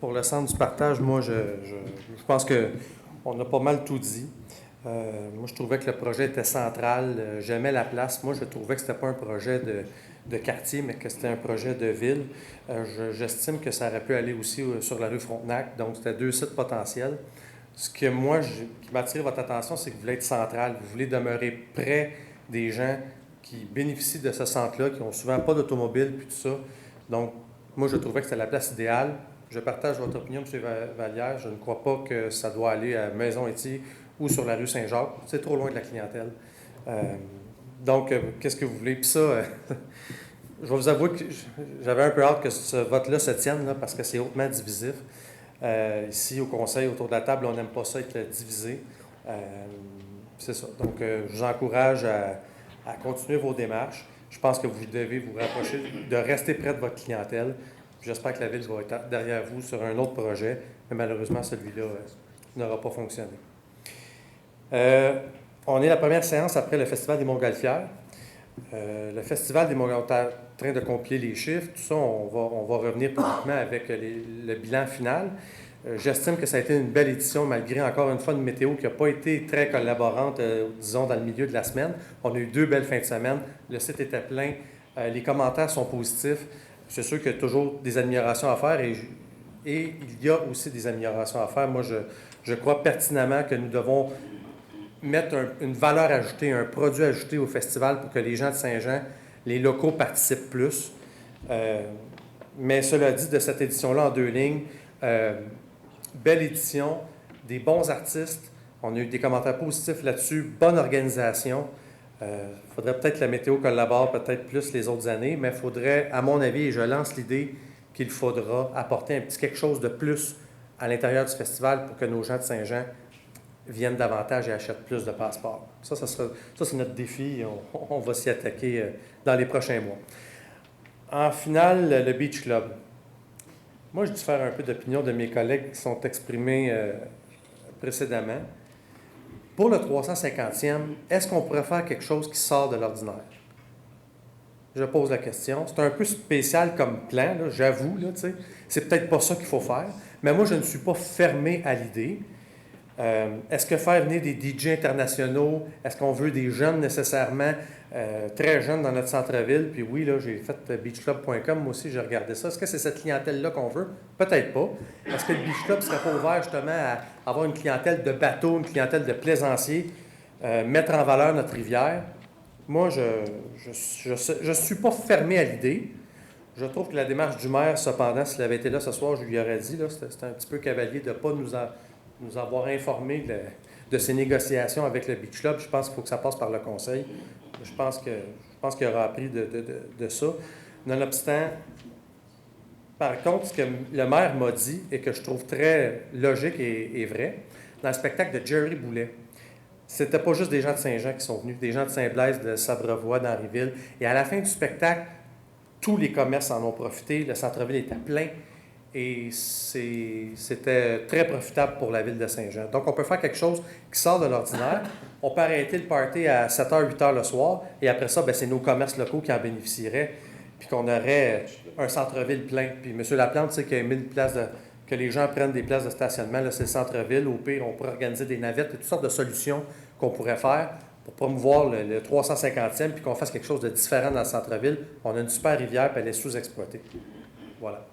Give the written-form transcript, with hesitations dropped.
Pour le centre du partage, moi, je pense qu'on a pas mal tout dit. Moi, je trouvais que le projet était central. J'aimais la place. Moi, je trouvais que ce n'était pas un projet de quartier, mais que c'était un projet de ville. J'estime que ça aurait pu aller aussi sur la rue Frontenac. Donc, c'était deux sites potentiels. Ce que moi, qui m'attire votre attention, c'est que vous voulez être central. Vous voulez demeurer près des gens qui bénéficient de ce centre-là, qui n'ont souvent pas d'automobile, puis tout ça. Donc, moi, je trouvais que c'était la place idéale. Je partage votre opinion, M. Vallière. Je ne crois pas que ça doit aller à Maison-Étier ou sur la rue Saint-Jacques. C'est trop loin de la clientèle. Donc, qu'est-ce que vous voulez? Puis ça, je vais vous avouer que j'avais un peu hâte que ce vote-là se tienne, là, parce que c'est hautement divisif. Ici, au Conseil, autour de la table, on n'aime pas ça être divisé. C'est ça. Donc, je vous encourage à continuer vos démarches. Je pense que vous devez vous rapprocher, de rester près de votre clientèle. J'espère que la Ville va être derrière vous sur un autre projet, mais malheureusement, celui-là n'aura pas fonctionné. On est la première séance après le Festival des Montgolfières. Le Festival des Montgolfières, en train de compiler les chiffres, tout ça, on va revenir publiquement avec le bilan final. J'estime que ça a été une belle édition, malgré encore une fois une météo qui n'a pas été très collaborante, disons, dans le milieu de la semaine. On a eu 2 belles fins de semaine. Le site était plein. Les commentaires sont positifs. C'est sûr qu'il y a toujours des améliorations à faire et il y a aussi des améliorations à faire. Moi, je crois pertinemment que nous devons mettre une valeur ajoutée, un produit ajouté au festival pour que les gens de Saint-Jean, les locaux participent plus. Mais cela dit, de cette édition-là en 2 lignes, belle édition, des bons artistes. On a eu des commentaires positifs là-dessus, bonne organisation. Il faudrait peut-être que la météo collabore peut-être plus les autres années, mais il faudrait, à mon avis, et je lance l'idée qu'il faudra apporter un petit quelque chose de plus à l'intérieur du festival pour que nos gens de Saint-Jean viennent davantage et achètent plus de passeports. Ça c'est notre défi. On va s'y attaquer dans les prochains mois. En finale, le Beach Club. Moi, je diffère un peu d'opinion de mes collègues qui sont exprimés précédemment. Pour le 350e, est-ce qu'on pourrait faire quelque chose qui sort de l'ordinaire? Je pose la question. C'est un peu spécial comme plan, là, j'avoue. Là, c'est peut-être pas ça qu'il faut faire. Mais moi, je ne suis pas fermé à l'idée. Est-ce que faire venir des DJ internationaux, est-ce qu'on veut des jeunes nécessairement, très jeunes dans notre centre-ville? Puis oui, là, j'ai fait beachclub.com, moi aussi, j'ai regardé ça. Est-ce que c'est cette clientèle-là qu'on veut? Peut-être pas. Est-ce que le Beach Club ne serait pas ouvert justement à avoir une clientèle de bateaux, une clientèle de plaisanciers, mettre en valeur notre rivière? Moi, je suis pas fermé à l'idée. Je trouve que la démarche du maire, cependant, s'il avait été là ce soir, je lui aurais dit, là, c'était un petit peu cavalier de ne pas nous avoir informés de ces négociations avec le Beach Club. Je pense qu'il faut que ça passe par le conseil. Je pense qu'il aura appris de ça. Nonobstant, par contre, ce que le maire m'a dit et que je trouve très logique et vrai, dans le spectacle de Jerry Boulet, c'était pas juste des gens de Saint-Jean qui sont venus, des gens de Saint-Blaise, de Sabrevois, d'Henrieville. Et à la fin du spectacle, tous les commerces en ont profité. Le centre-ville était plein. Et c'était très profitable pour la ville de Saint-Jean. Donc, on peut faire quelque chose qui sort de l'ordinaire. On peut arrêter le party à 7h, 8h le soir. Et après ça, c'est nos commerces locaux qui en bénéficieraient. Puis qu'on aurait un centre-ville plein. Puis M. Laplante, tu sais, qu'il y a 1000 places que les gens prennent des places de stationnement. Là, c'est le centre-ville. Au pire, on pourrait organiser des navettes et toutes sortes de solutions qu'on pourrait faire pour promouvoir le 350e puis qu'on fasse quelque chose de différent dans le centre-ville. On a une super rivière puis elle est sous-exploitée. Voilà.